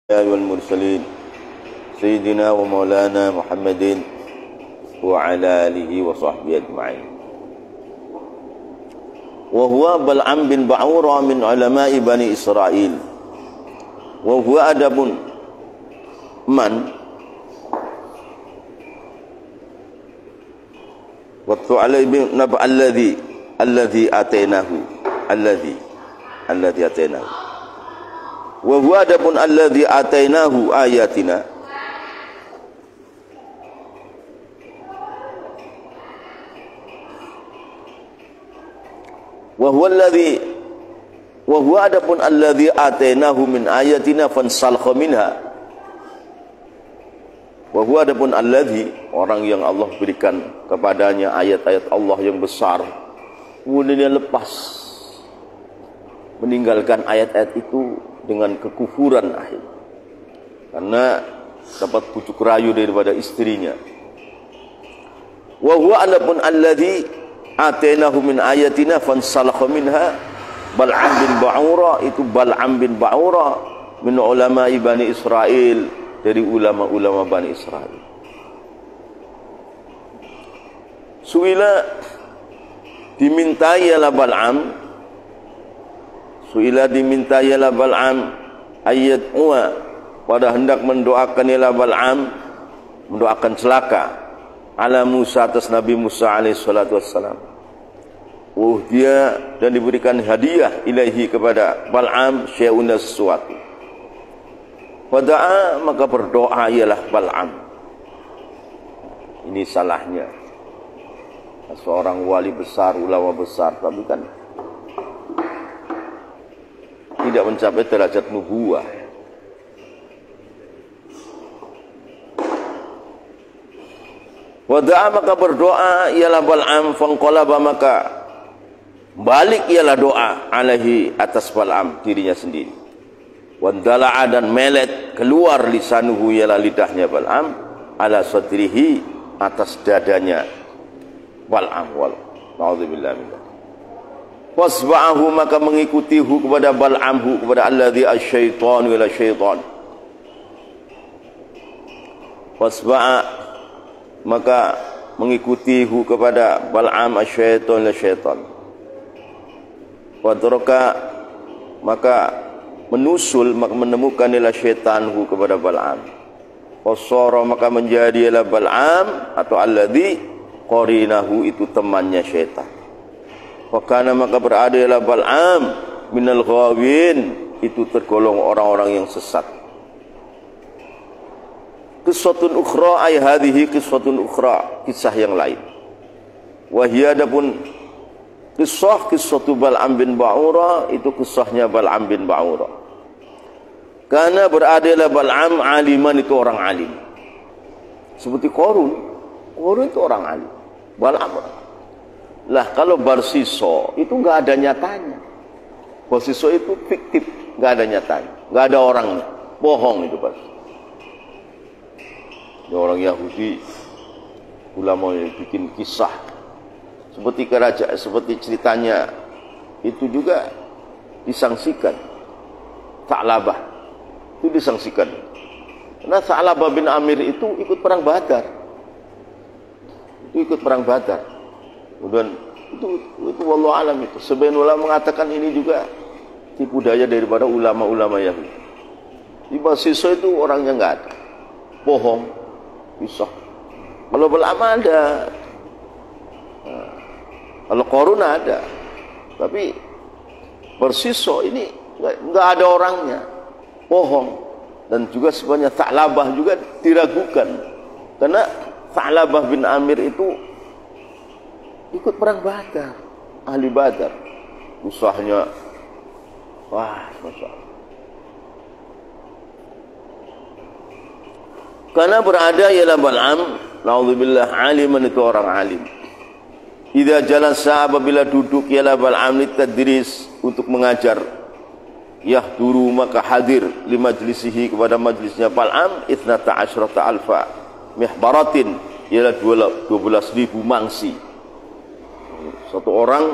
والمرسلين سيدنا ومولانا محمد وعلى آله وصحبه أجمعين. وهو بلعام بن بعورة من علماء بني إسرائيل، وهو أدب من واتل عليهم نبأ الذي آتيناه wa huwa adapun alladzi atainahu ayatina wa huwa adapun alladzi atainahu min ayatina fansalkha minha. Wa huwa adapun alladzi, orang yang Allah berikan kepadanya ayat-ayat Allah yang besar, kemudian dia lepas meninggalkan ayat-ayat itu dengan kekufuran akhir, karena dapat pucuk rayu daripada istrinya. Wa huwa adapun alladzi atainahu min ayatina fansalakha minha Bal'am bin Ba'ura, itu Bal'am bin Ba'ura min ulama Bani Israel, dari ulama-ulama Bani Israel. Suila dimintai ala Bal'am, diminta ialah Bal'am ayat pada hendak mendoakan ialah Bal'am, mendoakan celaka ala Musa, atas Nabi Musa alaihi salatu wassalam. Dia dan diberikan hadiah ilahi kepada Bal'am syai'un, sesuatu. Wada'a, maka berdoa ialah Bal'am. Ini salahnya seorang wali besar, ulama besar, tapi kan tidak mencapai derajat nubuwah. Wada'a, maka berdoa ialah Bal'am, fanqalaba, maka balik ialah doa alaihi, atas Bal'am dirinya sendiri. Wandala'a, dan melet keluar lisanuhu, ialah lidahnya Bal'am, ala sadrihi, atas dadanya Bal'am. Na'udzubillah min dzalik. Wasba'ahu, maka mengikutihu kepada Bal'amhu, kepada alladzi asyaitan wala syaitan. Wasba'a, maka mengikutihu kepada Bal'am asyaitan wala syaitan. Wadraka, maka menusul, maka menemukan ila syaitanhu kepada Bal'am. Wasara, maka menjadi ila Bal'am atau alladzi qarinahu, itu temannya syaitan. Wakana, maka berada ila Bal'am minal ghawin, itu tergolong orang-orang yang sesat. Qissatun ukhra, ay hadhihi qissatun ukhra, kisah yang lain. Wahia, adapun qissatu Bal'am bin Ba'ura, itu kisahnya Bal'am bin Ba'ura. Karena berada ila Bal'am aliman, itu orang alim. Seperti Qarun itu orang alim, Bal'am orang. Lah kalau Barsiso itu nggak ada nyatanya. Barsiso itu fiktif, nggak ada nyatanya, nggak ada orangnya, bohong itu Barsiso. Orang Yahudi, ulama yang bikin kisah seperti kerajaan, seperti ceritanya itu juga disangsikan. Tha'labah itu disangsikan, karena Tha'labah bin Amir itu ikut perang Badar. Kemudian itu wallahu alam, itu sebagian ulama mengatakan ini juga tipu daya daripada ulama-ulama Yahudi. Di Barsiso itu orangnya nggak ada, bohong, bisa. Kalau Bal'am ada, kalau Qarun ada, tapi Barsiso ini nggak ada orangnya, bohong. Dan juga sebenarnya Tha'labah juga diragukan, karena Tha'labah bin Amir itu ikut perang Badar, ahli Badar. Usahanya, wah, masya Allah. Karena berada ialah Bal'am, na'udzubillah, aliman, itu orang alim. Idza jalasa, apabila duduk ialah Bal'am litadris, untuk mengajar. Yahduru, maka hadir, li majlisihi, kepada majlisnya Bal'am, 12,000 mihbaratin, ialah 12.000 mangsi. Satu orang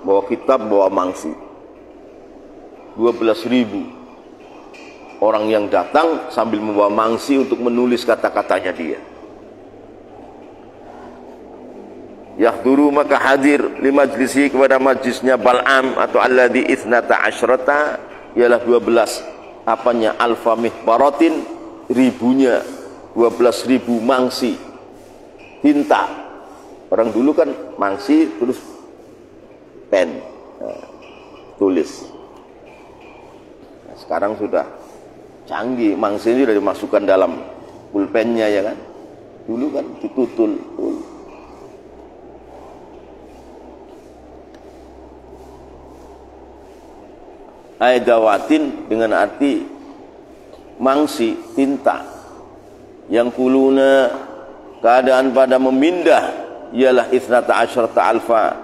bawa kitab, bawa mangsi, 12.000 orang yang datang sambil membawa mangsi untuk menulis kata-katanya dia. Yahduru maka hadir li majlisi kepada majlisnya Bal'am atau alladhi ithnata asyrata ialah 12 apanya alfa mihbaratin ribunya 12.000 mangsi tinta. Orang dulu kan mangsi terus pen tulis. Nah, sekarang sudah canggih, mangsi ini sudah dimasukkan dalam pulpennya ya kan. Dulu kan ditutul. Aidawatin dengan arti mangsi tinta yang kuluna keadaan pada memindah ialah ithnata asyrata alfa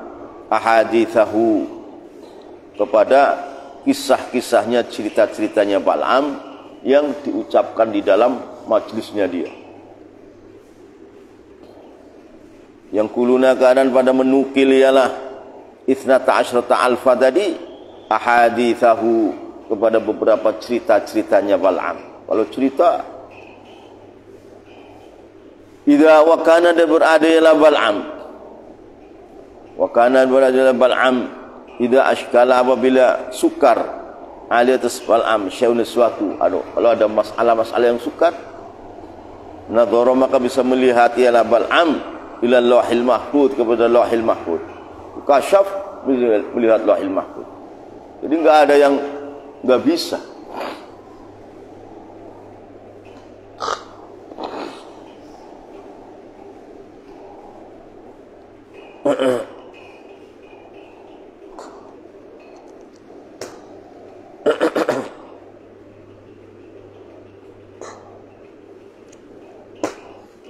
ahadithahu kepada kisah-kisahnya, cerita-ceritanya Bal'am yang diucapkan di dalam majlisnya dia. Yang kuluna keadaan pada menukil ialah ithnata asyrata alfa tadi ahadithahu kepada beberapa cerita-ceritanya Bal'am. Kalau cerita idza wa kana berada ialah Bal'am. Wa kana berada ialah Bal'am idza ashkala apabila sukar ali atas Bal'am syai'un suatu. Kalau ada masalah-masalah yang sukar nadhara maka bisa melihat ialah Bal'am ila lauhil mahfuz kepada lauhil mahfuz. Kasyaf melihat lauhil mahfuz. Jadi nggak ada yang nggak bisa.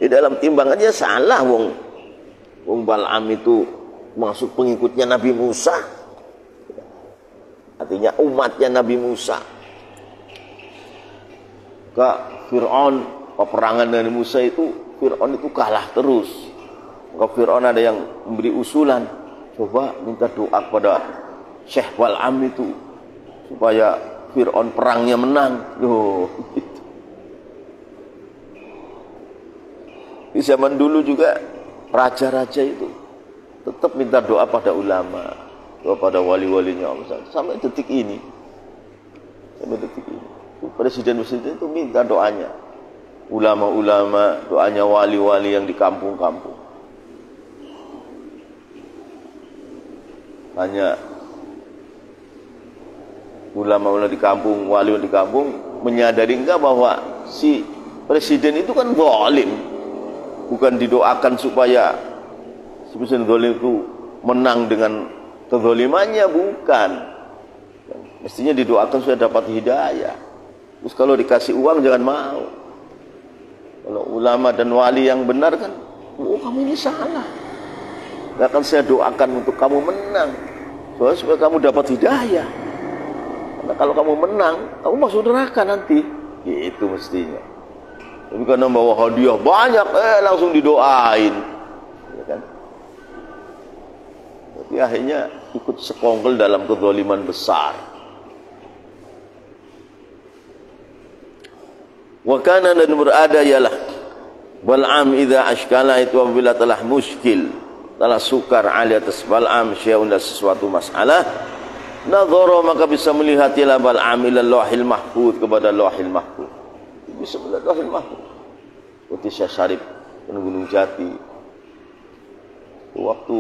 Di dalam timbangannya salah wong Bal'am itu masuk pengikutnya Nabi Musa. Artinya umatnya Nabi Musa. Ke Fir'aun, peperangan dari Musa itu, Fir'aun itu kalah terus. Ke Fir'aun ada yang memberi usulan, coba minta doa kepada Syekh Bal'am itu supaya Fir'aun perangnya menang. Loh, gitu. Di zaman dulu juga raja-raja itu tetap minta doa pada ulama, kepada wali-walinya Allah sampai detik ini. Presiden-presiden itu minta doanya ulama-ulama, doanya wali-wali yang di kampung-kampung. Hanya ulama-ulama di kampung, wali di kampung menyadari enggak bahwa si presiden itu kan zalim, bukan didoakan supaya si presiden zalim itu menang dengan kezalimannya, bukan. Mestinya didoakan supaya dapat hidayah. Terus kalau dikasih uang jangan mau. Kalau ulama dan wali yang benar kan, oh kamu ini salah, gak akan saya doakan untuk kamu menang, soalnya supaya kamu dapat hidayah. Karena kalau kamu menang, kamu masuk neraka nanti. Itu mestinya. Tapi karena bawa hadiah banyak, langsung didoain, ya kan? Tapi akhirnya ikut sekongkol dalam kezaliman besar. Wa kana dan berada ialah Bal'am idza ashkala itu apabila telah muskil, telah sukar ali atas Bal'am syai'un sesuatu masalah, nadhara maka bisa melihat ialah Bal'am ila lauhil mahfuz kepada lauhil mahfuz. Bisa melihat lauhil mahfuz. Seperti Syekh Syarif Gunung Jati. Waktu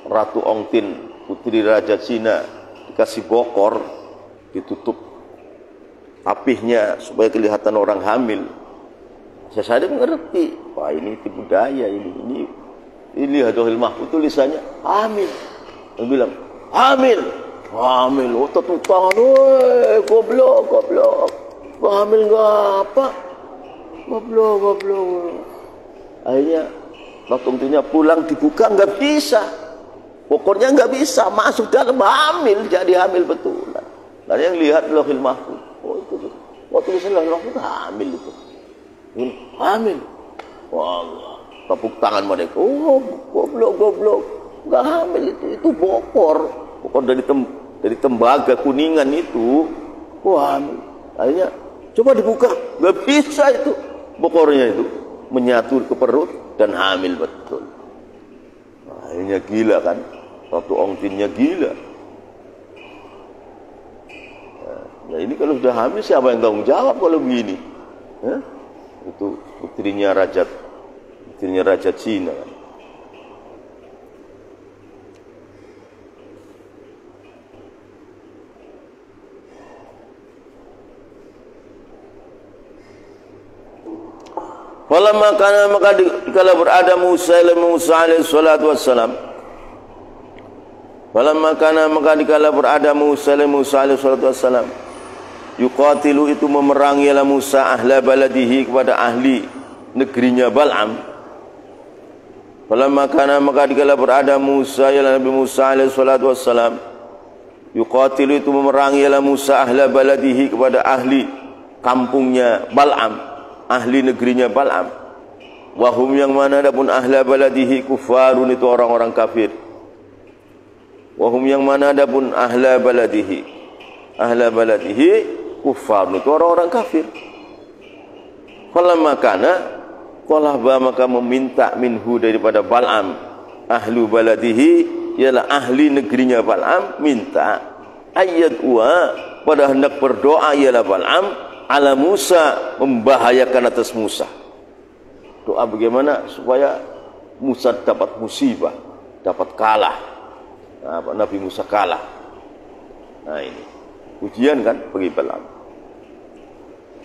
Ratu Ongtin putri Raja Cina dikasih bokor, ditutup tapihnya supaya kelihatan orang hamil. Saya sadar mengerti, wah ini budaya ini hadhil mahfuz tulisannya hamil. Dia bilang hamil, oh tepuk tangan, goblok, hamil nggak apa, goblok. Akhirnya Ratu Ongtinnya pulang dibuka nggak bisa. Pokoknya nggak bisa masuk dalam, hamil, jadi hamil betulan. Dan yang lihat lauhil mahfuz, tulisan lauhil mahfuz hamil itu, hamil. Wallah, tepuk tangan mereka. Oh, goblok, nggak hamil itu bokor dari tembaga kuningan itu. Wah, hamil. Akhirnya Coba dibuka, nggak bisa itu. Bokornya itu menyatu ke perut dan hamil betul. Nah, akhirnya gila kan, waktu ongtinnya gila. Nah ini kalau sudah hamil siapa yang tanggung jawab kalau begini? Itu putrinya Raja Cina kan. Falamma kana, maka dikala berada Musa alaihi salatu wassalam. Falamma kana, maka dikala berada Musa alaihi salatu wassalam. Yuqatilu, itu memerangi ala Musa ahla baladihi, kepada ahli negerinya Bal'am. Falamma kana, maka dikala berada Musa Nabi Musa alaihi salatu wassalam. Yuqatilu, itu memerangi ala Musa ahla baladihi, kepada ahli kampungnya Bal'am, ahli negerinya Bal'am. Wahum, yang mana adapun ahla baladihi kufarun, itu orang-orang kafir. Wahum, yang mana adapun ahla baladihi kufarun, itu orang-orang kafir. Falamma kana, maka meminta minhu, daripada Bal'am, ahlu baladihi, ialah ahli negerinya Bal'am, minta ayat pada hendak berdoa ialah Bal'am ala Musa, membahayakan atas Musa. Doa bagaimana supaya Musa dapat musibah, dapat kalah. Nah, Nabi Musa kalah. Nah ini ujian kan bagi Bal'am.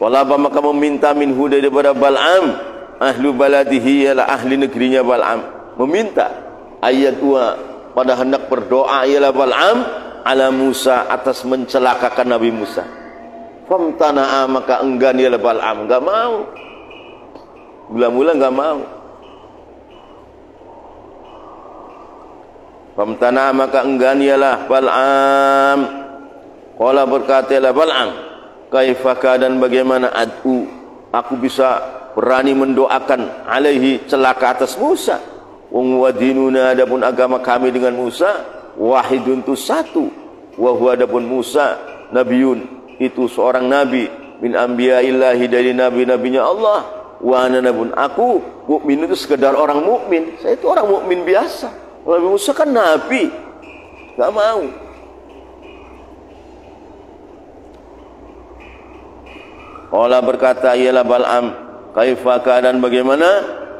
Walaba, maka meminta minhu, daripada Bal'am, ahlu baladihi, ialah ahli negerinya Bal'am, meminta ayat pada hendak berdoa ialah Bal'am ala Musa, atas mencelakakan Nabi Musa. Famtana'a, maka enggan ialah Bal'am, enggak mau. Mula-mula enggak mau. Famtana'a, maka enggan ialah Bal'am. Qala, berkata ialah Bal'am, kaifaka, dan bagaimana ad'u, aku bisa berani mendoakan alaihi, celaka atas Musa. Wa dinuna, adapun agama kami dengan Musa wahidun, tu satu. Wa huwa, adapun Musa nabiyun, itu seorang nabi, min anbiya'illahi, dari nabi-nabinya Allah. Wa ana, adapun aku mukmin, itu sekedar orang mukmin. Saya itu orang mukmin biasa. Nabi Musa kan nabi, enggak mau. Allah berkata ialah Bal'am, kaifa, keadaan bagaimana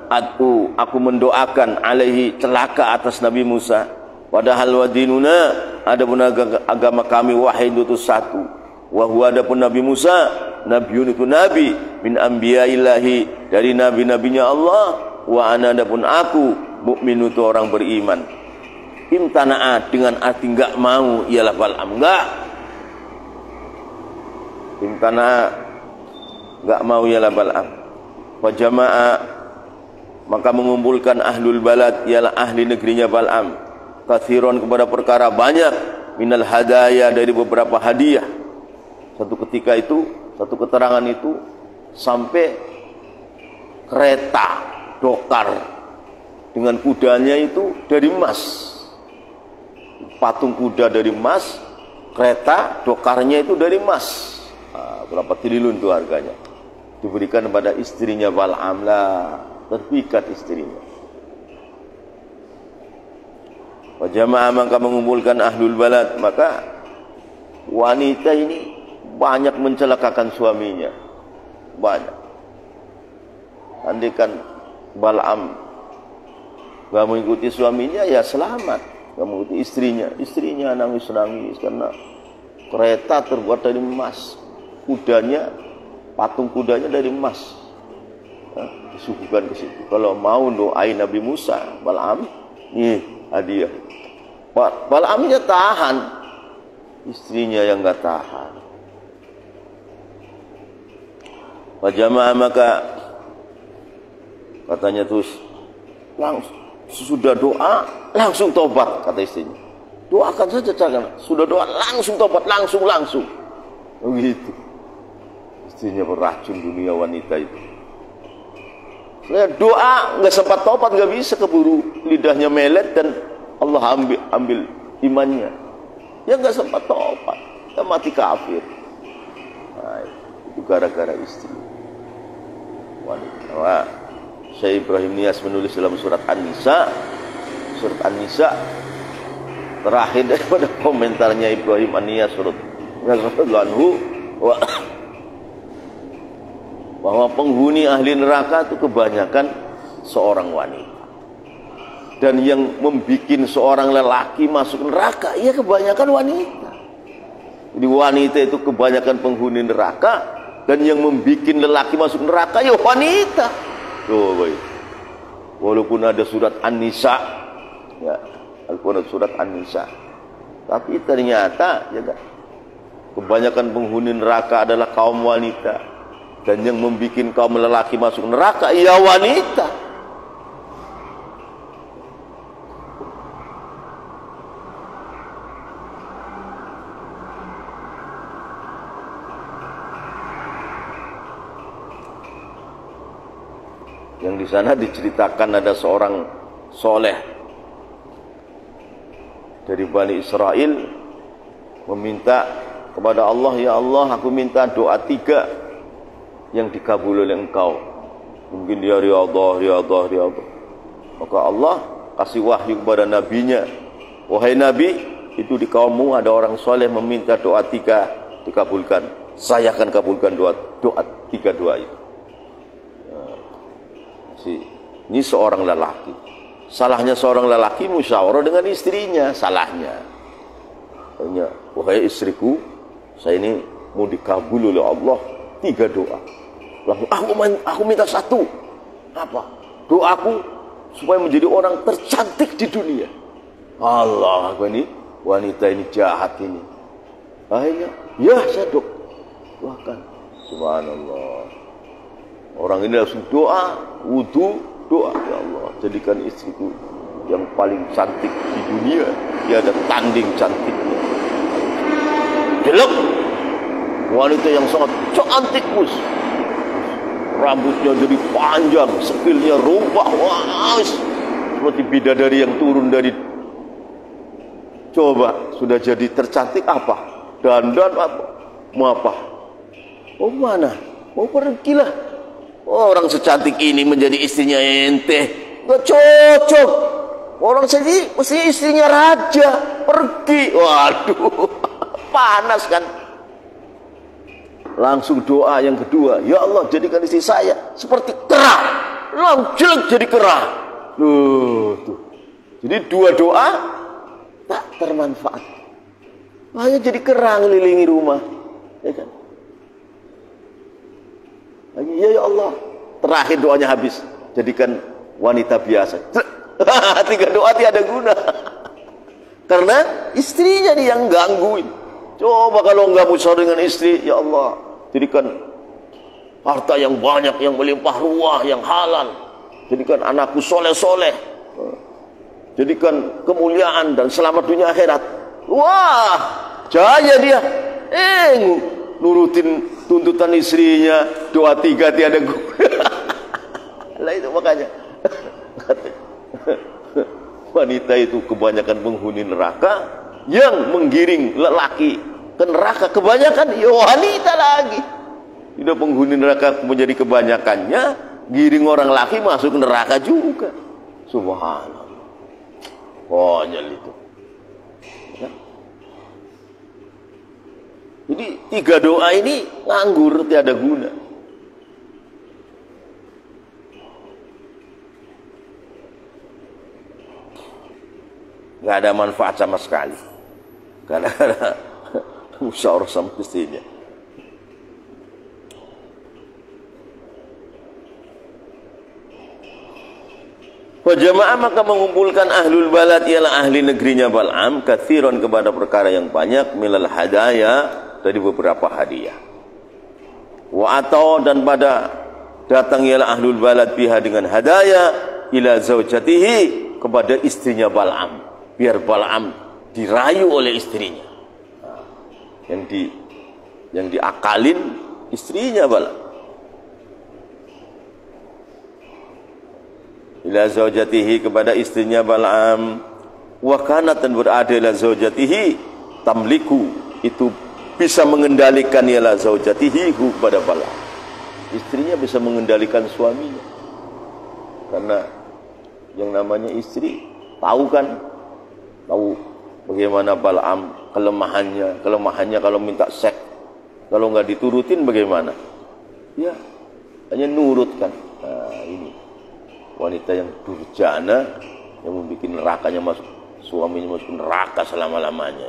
ad'u, aku mendoakan alaihi, celaka atas Nabi Musa. Padahal wa dinuna, adapun agama kami wahid, itu satu. Wa huwa, adapun Nabi Musa nabiyun, itu nabi, min anbiya'illahi, dari nabi-nabinya Allah. Wa ana, adapun aku mukmin, itu orang beriman. Imtana'a, dengan arti enggak mau ialah Bal'am, enggak. Imtana'a, enggak mau ialah Bal'am. Wa jama'a, maka mengumpulkan ahlul balad, ialah ahli negerinya Bal'am, kathiron, kepada perkara banyak, minal hadaya, dari beberapa hadiah. Satu ketika itu, satu keterangan itu, sampai kereta dokar dengan kudanya itu dari emas. Patung kuda dari emas, kereta dokarnya itu dari emas. Nah, berapa triliun itu harganya. Diberikan kepada istrinya Bal'am, lah terpikat istrinya. Wa jama'a, maka mengumpulkan ahlul balad, maka wanita ini banyak mencelakakan suaminya, banyak. Andaikan Bal'am gak mengikuti suaminya, ya selamat. Gak mengikuti istrinya nangis-nangis karena kereta terbuat dari emas, kudanya, patung kudanya dari emas. Disuguhkan ke situ. Kalau mau doain Nabi Musa, Bal'am, nih hadiah. Bal'amnya tahan, istrinya yang gak tahan. Wajama'a, maka katanya terus langsung, sudah doa langsung tobat, kata istrinya. Doakan saja, jangan sudah doa langsung tobat, langsung begitu. Istrinya beracun dunia wanita itu. Saya doa nggak sempat tobat, nggak bisa, keburu lidahnya melet dan Allah ambil imannya. Ya nggak sempat tobat, dia mati kafir. Nah, itu gara-gara istri wanita. Wah, Syekh Ibrahim Niyas menulis dalam surat An-Nisa terakhir daripada komentarnya Ibrahim An-Niyas radhiyallahu bahwa penghuni ahli neraka itu kebanyakan seorang wanita, dan yang membuat seorang lelaki masuk neraka ya kebanyakan wanita. Jadi wanita itu kebanyakan penghuni neraka, dan yang membuat lelaki masuk neraka ya wanita. Tuh, walaupun ada surat An-Nisa, ya, Al-Quran surat An-Nisa, tapi ternyata ya, kebanyakan penghuni neraka adalah kaum wanita, dan yang membuat kaum lelaki masuk neraka ya wanita. Yang di sana diceritakan ada seorang soleh dari Bani Israel meminta kepada Allah, ya Allah, aku minta doa 3 yang dikabul oleh Engkau. Mungkin dia riyadhah. Maka Allah kasih wahyu kepada nabinya, wahai Nabi, itu di kaummu ada orang soleh meminta doa 3 dikabulkan. Saya akan kabulkan doa 3 doa itu. Ini seorang lelaki. Salahnya seorang lelaki musyawarah dengan istrinya. Salahnya, wahai istriku, saya ini mau dikabul oleh Allah 3 doa. Lalu aku minta 1. Apa? Doaku supaya menjadi orang tercantik di dunia. Allah, ini wanita ini jahat ini. Akhirnya, ya saya doakan. Subhanallah. Orang ini langsung doa, wudu, doa, ya Allah, jadikan istriku yang paling cantik di dunia, tiada tanding cantiknya. Jelek, wanita yang sangat cantik, Mus. Rambutnya jadi panjang, sekilnya rumpah, wah, seperti bidadari yang turun dari. Coba, sudah jadi tercantik apa? Dandan apa? Mau apa? Oh mana? Mau pergilah. Orang secantik ini menjadi istrinya ente, gak cocok. Orang sedih mesti istrinya raja, pergi. Waduh, panas kan. Langsung doa yang kedua, ya Allah, jadikan istri saya seperti kera, jelek jadi kera. Tuh. Jadi 2 doa tak termanfaat, hanya jadi kera ngelilingi rumah, ya kan? Ya Allah, terakhir doanya habis, jadikan wanita biasa. 3 doa tiada guna, karena istrinya dia yang gangguin. Coba kalau enggak musyawarah dengan istri, ya Allah, jadikan harta yang banyak, yang melimpah ruah, yang halal. Jadikan anakku soleh-soleh. Jadikan kemuliaan dan selamat dunia akhirat. Wah, jaya dia. Nurutin tuntutan istrinya, doa 3 tiada guna. Lah itu makanya wanita itu kebanyakan penghuni neraka, yang menggiring lelaki ke neraka kebanyakan ya wanita lagi. Tidak penghuni neraka menjadi kebanyakannya, giring orang laki masuk neraka juga. Subhanallah, konyol itu. Jadi 3 doa ini nganggur, tiada guna. Gak ada manfaat sama sekali. Karena musyawarah sama istrinya. Wajamaah, maka mengumpulkan ahlul balad ialah ahli negerinya Bal'am, kathiron kepada perkara yang banyak, milal hadaya, dari beberapa hadiah. Wa atau, dan pada datang ialah ahlul balad biha dengan hadaya, ila zaujatihi, kepada istrinya Bal'am, biar Bal'am dirayu oleh istrinya. Yang diakalin istrinya Bal'am. Ila zaujatihi, kepada istrinya Bal'am. Wa kanat, dan berada ila zaujatihi, tamliku, itu bisa mengendalikan ialah zaujatihi pada Bal'am. Istrinya bisa mengendalikan suaminya. Karena yang namanya istri tahu kan, tahu bagaimana Bal'am kelemahannya kalau minta seks, kalau nggak diturutin bagaimana? Ya, hanya nurut kan. Nah, ini wanita yang durjana yang membuat nerakanya masuk, suaminya masuk neraka selama-lamanya.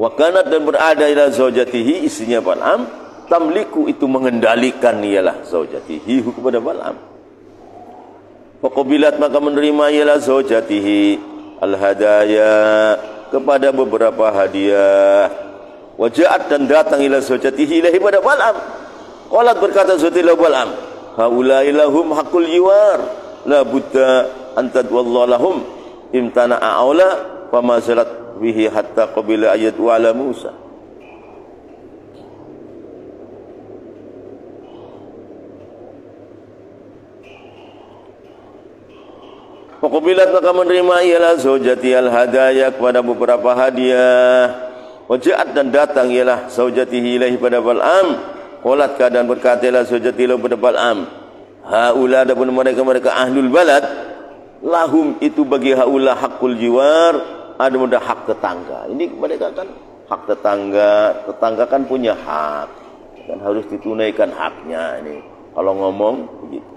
Wakanat dan berada ila zaujatihi, istrinya Bal'am, tamliku itu mengendalikan ialah zaujatihi kepada Bal'am. Faqabilat maka menerima ialah zaujatihi al-hadaya kepada beberapa hadiah. Waja'at dan datang ila zaujatihi ilahi pada Bal'am. Qalat berkata zaujatihi Bal'am, haula'i lahum haqqul jiwar la budda an tadwallahu lahum imtana'a aula fama zalat bihi hatta qabila ayat wa ala Musa. Faqabilat maka menerima ialah zaujati al-hadaya kepada beberapa hadiah. Waja'at dan datang ialah zaujatihi ilahi pada Bal'am. Qalat keadaan berkata ialah zaujati ilahi pada Bal'am, haula adapun mereka ahlul balad, lahum itu bagi haula haqqul jiwar, ada mudah hak tetangga. Ini mereka kan hak tetangga kan punya hak, dan harus ditunaikan haknya ini. Kalau ngomong begitu.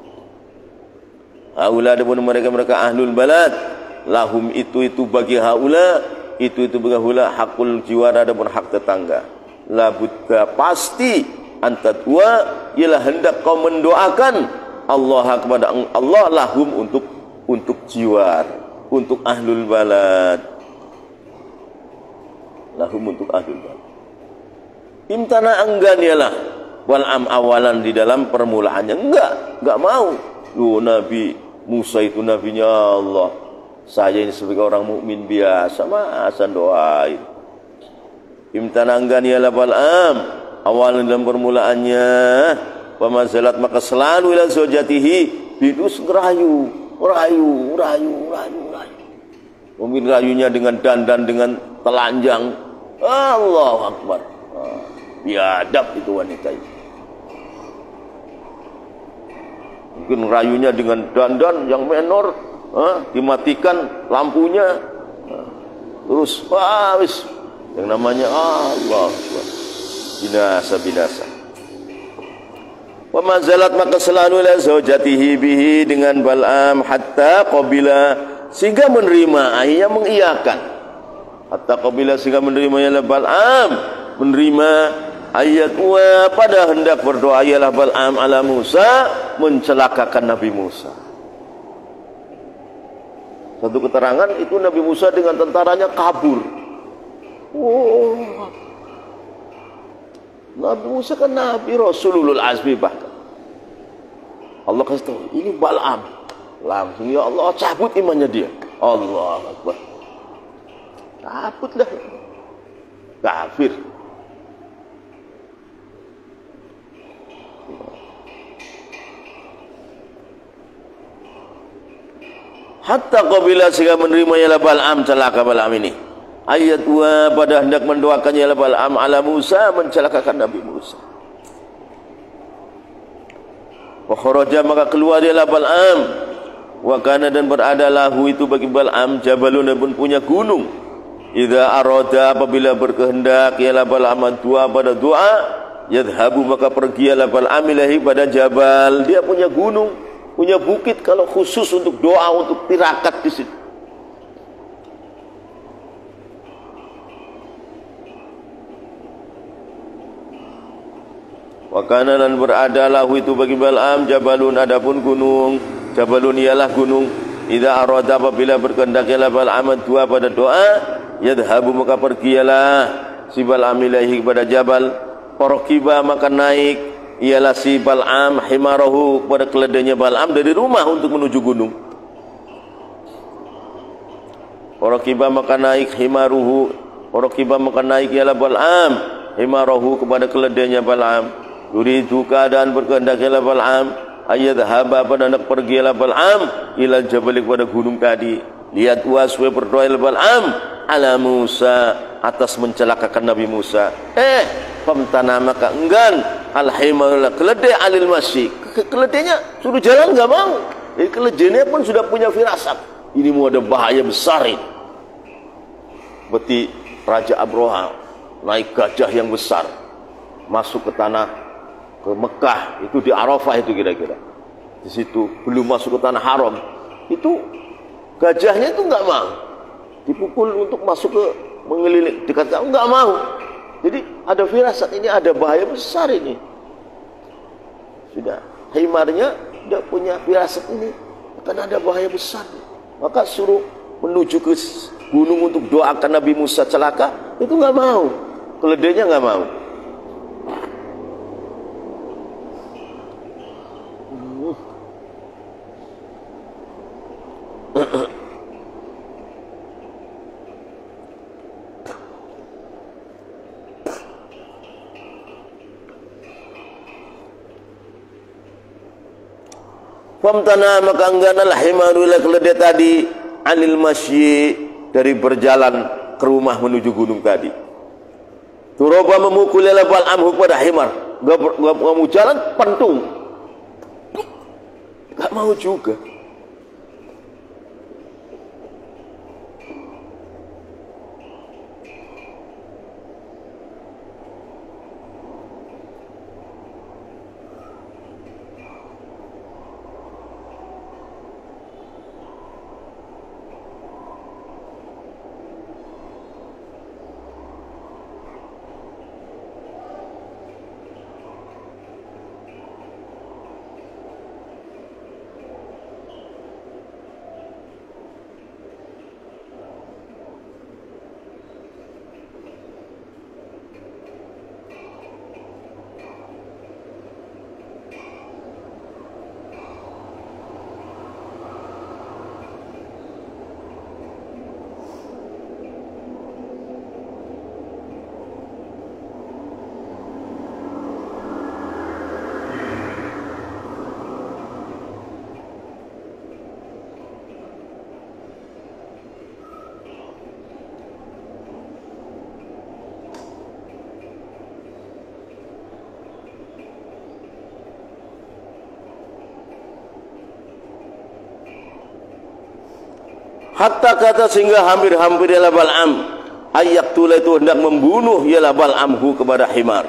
Haula adapun mereka ahlul balad, lahum itu bagi haula, itu bagi haula hakul jiwar, adapun hak tetangga. La budda pasti antatwa ialah hendak kau mendoakan Allah kepada Allah lahum untuk jiwar, untuk ahlul balad. Lahum untuk ahlul balad. Imtana enggan ialah Bal'am awalan di dalam permulaannya, enggak mau. Loh, Nabi Musa itu nabinya Allah, saya ini sebagai orang mukmin biasa masa doain. Imtana enggan ialah Bal'am awalan dalam permulaannya, pemazalat maka selalu ila zaujatihi bidus rayu. Mungkin rayunya dengan dandan, dengan telanjang. Allahu Akbar. Biadab itu wanita itu. Mungkin rayunya dengan dandan yang menor, dimatikan lampunya, terus wis yang namanya Allah Akbar. Binasa. Wa mazalat maka selalu ila zaujatihi bihi dengan Bal'am hatta qabila sehingga menerima, akhirnya mengiyakan. Hatta qabila sehingga menerimanya Bal'am, menerima ayat wa pada hendak berdoa ialah Bal'am ala Musa, mencelakakan Nabi Musa. Satu keterangan itu Nabi Musa dengan tentaranya kabur. Nabi Musa kan Nabi Rasulul Azmi bahkan. Allah kasih tahu, ini Bal'am. Langsung ya Allah cabut imannya dia. Allah Akbar. Cabutlah. Kafir. Hatta qabila sehingga menerimanya Bal'am, celaka Bal'am ini. Ayat wa pada hendak mendoakannya Bal'am ala Musa, mencelakakan Nabi Musa. Wa kharaja maka keluar dia Bal'am. Wa kana dan berada lahu itu bagi Bal'am jabalun pun punya gunung. Idza arada apabila berkehendak ialah Bal'am doa pada doa, yadhabu maka pergi ialah Bal'am ilahi pada jabal. Dia punya gunung, punya bukit kalau khusus untuk doa, untuk tirakat di situ. Wa kana dan berada lahu itu bagi Bal'am jabalun adapun gunung. Jabalun ialah gunung. Idza arada apabila berkehendak ialah Bal'am doa pada doa, yadhabu maka pergi ialah si Bal'am ilaihi kepada jabal. Parakiba maka naik ialah si Bal'am himarahu kepada keledainya Bal'am dari rumah untuk menuju gunung. Parakiba maka naik himaruhu, parakiba maka naik ialah Bal'am himarahu kepada keledainya Bal'am. Yuridu keadaan berkehendak ialah Bal'am ayat haba pada nak pergi ialah Bal'am ila jabal kepada gunung tadi. Lihat waswe berdoa ialah Bal'am ala Musa, atas mencelakakan Nabi Musa. Famtana maka enggan al-himar keledai alil masyi. Keledainya suruh jalan enggak mau. Jadi keledainya pun sudah punya firasat. Ini mau ada bahaya besar ini. Berarti Raja Abraha naik gajah yang besar masuk ke tanah, ke Mekah, itu di Arafah itu kira-kira. Di situ belum masuk ke tanah haram. Itu gajahnya itu enggak mau. Dipukul untuk masuk ke mengeliling dekat Ka'bah, enggak mau. Jadi ada firasat ini ada bahaya besar ini. Sudah himarnya sudah punya firasat ini akan ada bahaya besar. Maka suruh menuju ke gunung untuk doakan Nabi Musa celaka, itu enggak mau. Keledainya enggak mau. Famtana maka engganlah himarul keledai tadi anil masyi, dari berjalan ke rumah menuju gunung tadi. Turoba memukul Bal'am pada himar, gak mau jalan, pentung, gak mau juga. Hatta kata sehingga hampir-hampir ialah Bal'am ayak tula itu hendak membunuh ialah Bal'amhu kepada himar.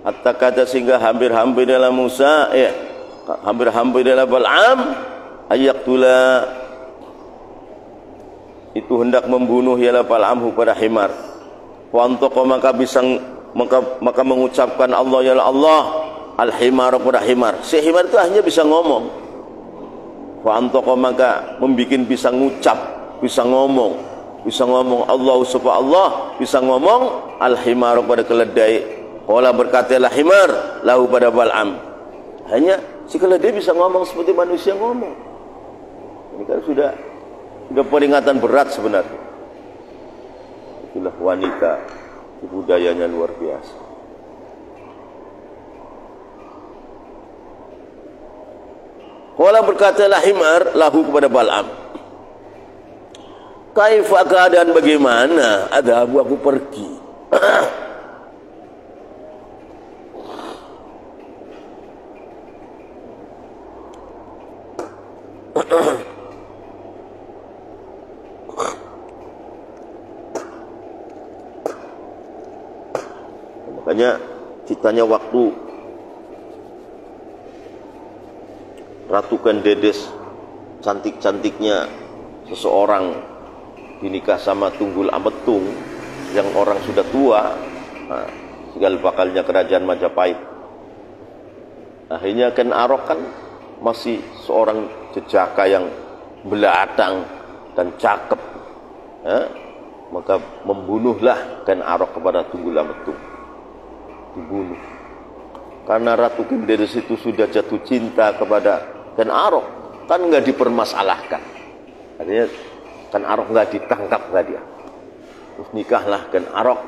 Hatta kata sehingga hampir-hampir ialah Musa, hampir-hampir ialah Bal'am ayak tula itu hendak membunuh ialah Bal'amhu pada himar. Wantoko maka bisa maka mengucapkan Allah ialah Allah al-himar kepada himar. Si himar itu hanya bisa ngomong. Fa'antoko maka membikin bisa ngucap, bisa ngomong Allah supaya Allah bisa ngomong al-himar pada keledai. Qala berkatalah himar lahu pada Bal'am. Hanya si keledai bisa ngomong seperti manusia ngomong. Ini kan sudah peringatan berat sebenarnya. Itulah wanita, budayanya luar biasa. Qala berkatalah himar lahu kepada Bal'am. Kaifa keadaan bagaimana? Adhabu aku pergi. Makanya ditanya waktu Ratu Kendedes cantik-cantiknya seseorang dinikah sama Tunggul Ametung yang orang sudah tua, segala bakalnya kerajaan Majapahit. Akhirnya Ken Arok kan masih seorang jejaka yang belatang dan cakep, maka membunuhlah Ken Arok kepada Tunggul Ametung, dibunuh karena Ratu Kendedes itu sudah jatuh cinta kepada Ken Arok, kan nggak dipermasalahkan. Artinya Ken Arok nggak ditangkap nggak dia. Terus nikahlah Ken Arok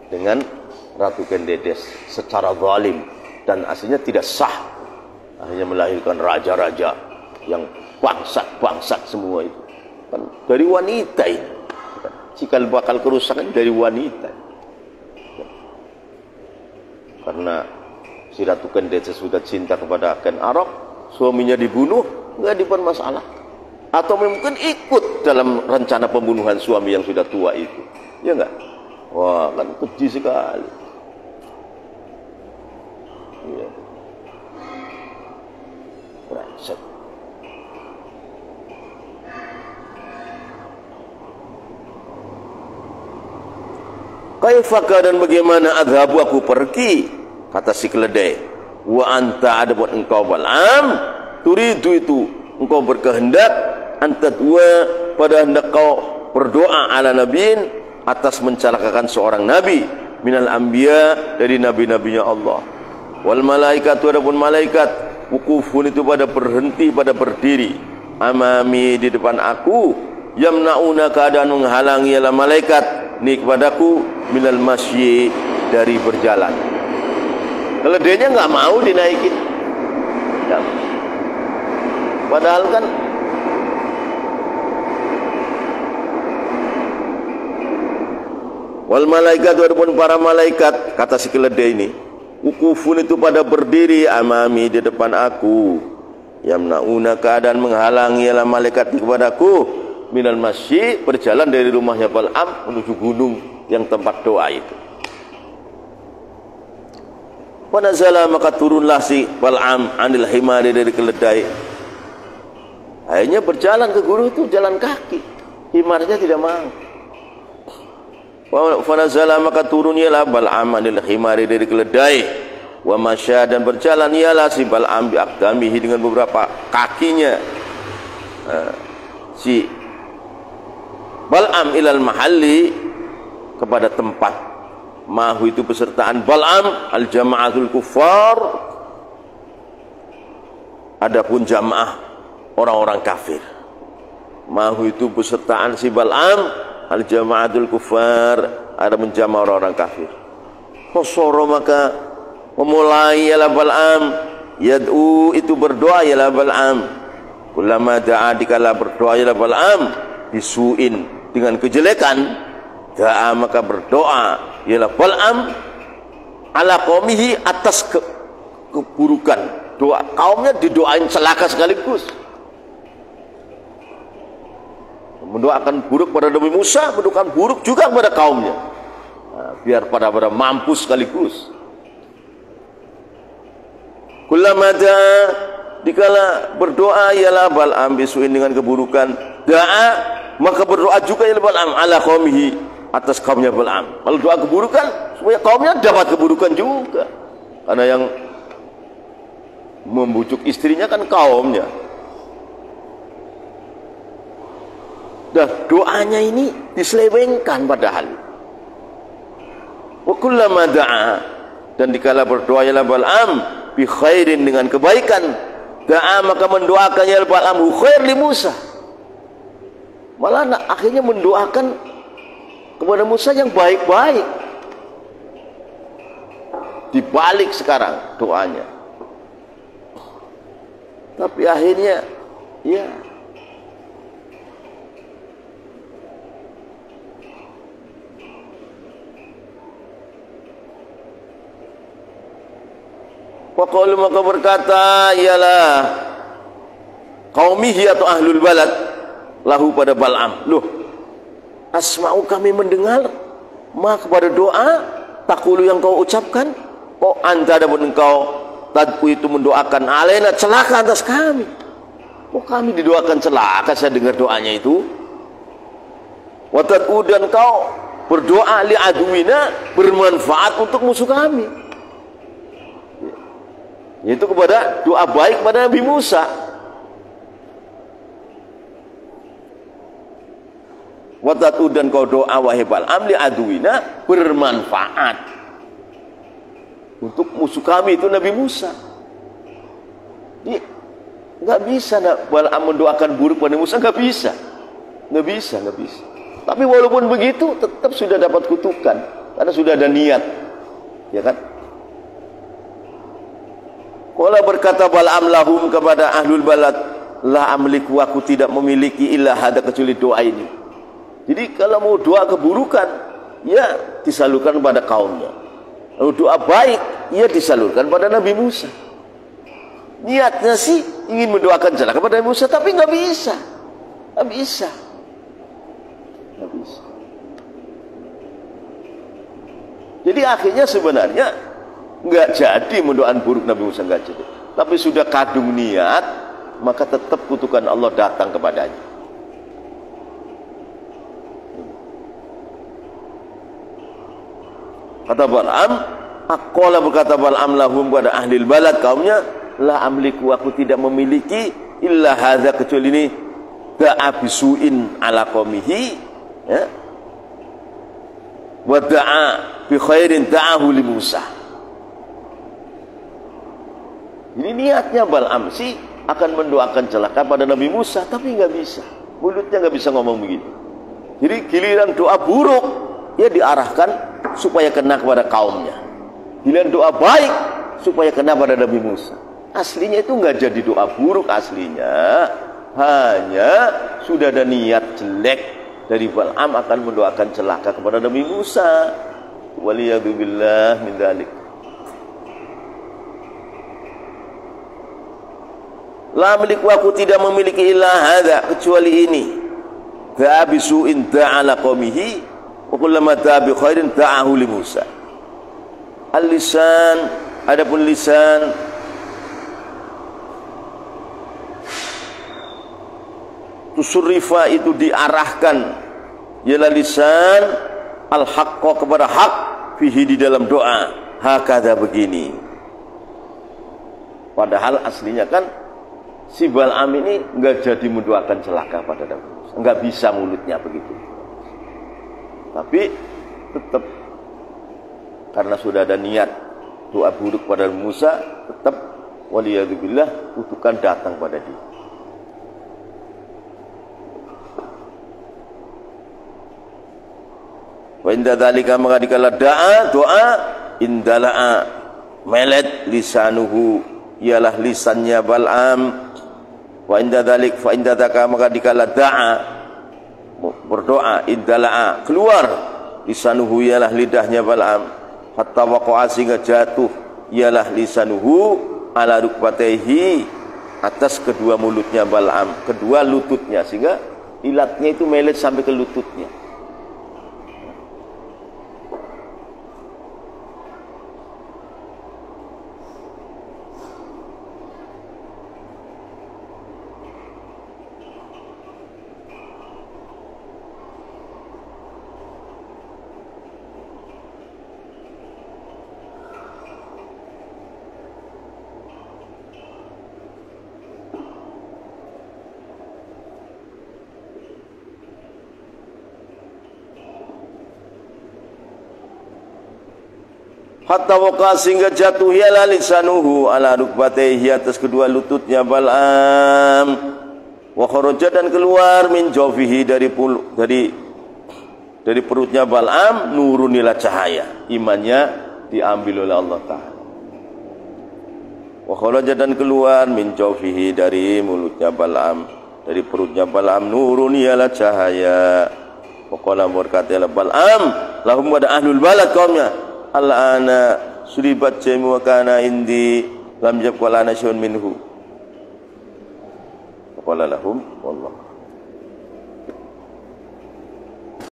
dengan Ratu Kendedes secara zalim dan aslinya tidak sah. Akhirnya melahirkan raja-raja yang bangsat-bangsat semua itu. Kan dari wanita ini. Cikal bakal kerusakan dari wanita. Karena si Ratu Kende sesudah cinta kepada Ken Arok, suaminya dibunuh, nggak dipermasalah. Atau mungkin ikut dalam rencana pembunuhan suami yang sudah tua itu. Ya enggak? Wah, kan keji sekali. Iya. Brengsek. Kaifaka dan bagaimana adhabu aku pergi, kata si keledai. Wa anta ada buat engkau Bal'am, turidu itu engkau berkehendak anta dua pada hendak kau berdoa ala nabiin atas mencelakakan seorang nabi minal anbiya dari nabi-nabinya Allah. Wal malaikat itu adapun malaikat wukufun itu pada berhenti, pada berdiri amami di depan aku, yamnauna keadaan menghalangi ala malaikat ni kepadaku minal masyi dari berjalan. Keledainya nggak mau dinaikin ya. Padahal kan wal malaikat walaupun para malaikat, kata si keledai ini, wukufun itu pada berdiri amami di depan aku, yamnauna keadaan menghalangi ala malaikat kepadaku minal masyi berjalan dari rumahnya Bal'am menuju gunung yang tempat doa itu. Panazala maka turunlah si Bal'am anil himari dari keledai. Akhirnya berjalan ke gunung itu jalan kaki, himarnya tidak mau. Panazala maka turun ialah Bal'am anil himari dari keledai. Wa masya dan berjalan ialah si Bal'am bi aqdamihi dengan beberapa kakinya. Si Bal'am ilal mahalli kepada tempat. Mahu itu pesertaan Bal'am al jama'atul kuffar, adapun jamaah orang-orang kafir. Mahu itu pesertaan si Bal'am al jama'atul kuffar, ada menjama orang-orang kafir. Khosoro maka memulai ialah Bal'am, yad'u itu berdoa ialah Bal'am. Kullama da'a dikala berdoa ialah Bal'am bisu'in dengan kejelekan, da'a maka berdoa ialah Bal'am ala qaumihi atas keburukan. Doa kaumnya didoain celaka sekaligus. Mendoakan buruk pada Nabi Musa, mendoakan buruk juga kepada kaumnya. Nah, biar pada mampus sekaligus. Kullama da'a dikala berdoa ialah Bal'am bisu'in dengan keburukan, da'a maka berdoa juga ialah Bal'am ala qaumihi atas kaumnya Bal'am. Kalau doa keburukan supaya kaumnya dapat keburukan juga. Karena yang membujuk istrinya kan kaumnya. Dah doanya ini diselewengkan padahal. Wa kullama da'a dan dikala berdoa ialah Bal'am bi khairin dengan kebaikan, da'a maka mendoakan ialah Bal'am khair li Musa. Malah akhirnya mendoakan kepada Musa yang baik-baik. Dibalik sekarang doanya. Tapi akhirnya ya Waqalu maka berkata ialah qaumihi atau ahlul balad lahu pada Bal'am, loh asma'u kami mendengar ma kepada doa takulu yang kau ucapkan, kok anta ada pun engkau tadku itu mendoakan alaina celaka atas kami. Oh kami didoakan celaka, saya dengar doanya itu. Wa tadku dan kau berdoa li aduwina bermanfaat untuk musuh kami. Itu kepada doa baik pada Nabi Musa. Watatu dan kau doa wahai Bal'am li aduwina bermanfaat untuk musuh kami itu Nabi Musa. Dia nggak bisa Bal'am mendoakan buruk pada Musa, nggak bisa. Tapi walaupun begitu tetap sudah dapat kutukan karena sudah ada niat, ya kan? Qala berkata Bal'am lahum kepada ahlul balad la amliku, aku tidak memiliki illa hada, kecuali doa ini. Jadi kalau mau doa keburukan, ya disalurkan pada kaumnya. Kalau doa baik, ya disalurkan pada Nabi Musa. Niatnya sih ingin mendoakan celaka kepada Nabi Musa, tapi nggak bisa. Nggak bisa. Nggak bisa. Jadi akhirnya sebenarnya nggak jadi mendoakan buruk Nabi Musa, nggak jadi. Tapi sudah kadung niat, maka tetap kutukan Allah datang kepadanya. Kata Bal'am, aqala, berkata Bal'am lahum kepada ahli balad, kaumnya, la amliku, aku tidak memiliki illa hadza, kecuali ini da'a bisu'in ala qaumihi, ya, wa da'a bi khairin da'ahu li Musa. Ini niatnya Bal'am sih akan mendoakan celaka pada Nabi Musa, tapi nggak bisa, mulutnya nggak bisa ngomong begitu. Jadi giliran doa buruk, ya diarahkan supaya kena kepada kaumnya. Giliran doa baik supaya kena pada Nabi Musa. Aslinya itu nggak jadi doa buruk, aslinya hanya sudah ada niat jelek dari Bal'am akan mendoakan celaka kepada Nabi Musa. Waliyadzubillah min dzalik. La amliku, aku tidak memiliki illa hadza, kecuali ini. Da'a bisu'in da'ala qaumihi wa kullama da'a bi khairin da'ahu li Musa. Al-lisan, adapun lisan, tusurrifa, itu diarahkan, ialah lisan al-haqqa, kepada hak, fihi, di dalam doa, hakadha, begini. Padahal aslinya kan si Bal'am ini nggak jadi mendoakan celaka pada Nabi Musa, nggak bisa mulutnya begitu. Tapi tetap karena sudah ada niat doa buruk pada Musa, tetap waliyadzubillah kutukan datang pada dia. Wa inda dzalika, maka dikala doa indala'a, melet lisanuhu, ialah lisannya Bal'am. Wa inda dzalik, fa inda dzaka, maka dikala da'a, berdoa, indala'a, keluar lisanuhu, ialah lidahnya Bal'am. Hatta waqa'a, sehingga jatuh, ialah lisanuhu ala rukbatayhi, atas kedua mulutnya Bal'am, kedua lututnya, sehingga ilatnya itu melet sampai ke lututnya. Hatta waqa, sehingga jatuh, ialah lisanuhu ala rukbatayhi, atas kedua lututnya Bal'am. Wa kharaja, dan keluar, min jawfihi, dari perutnya Bal'am, nurun, ila cahaya, imannya diambil oleh Allah Ta'ala. Wa kharaja, dan keluar, min jawfihi, dari mulutnya Bal'am, dari perutnya Bal'am, nurun, ila cahaya. Wa qala, berkata Bal'am lahum, pada ahlul balad, kaumnya, al-ana suribat jaimu wa kana indi lam yabqa lana syai'un minhu. Qala lahum wallah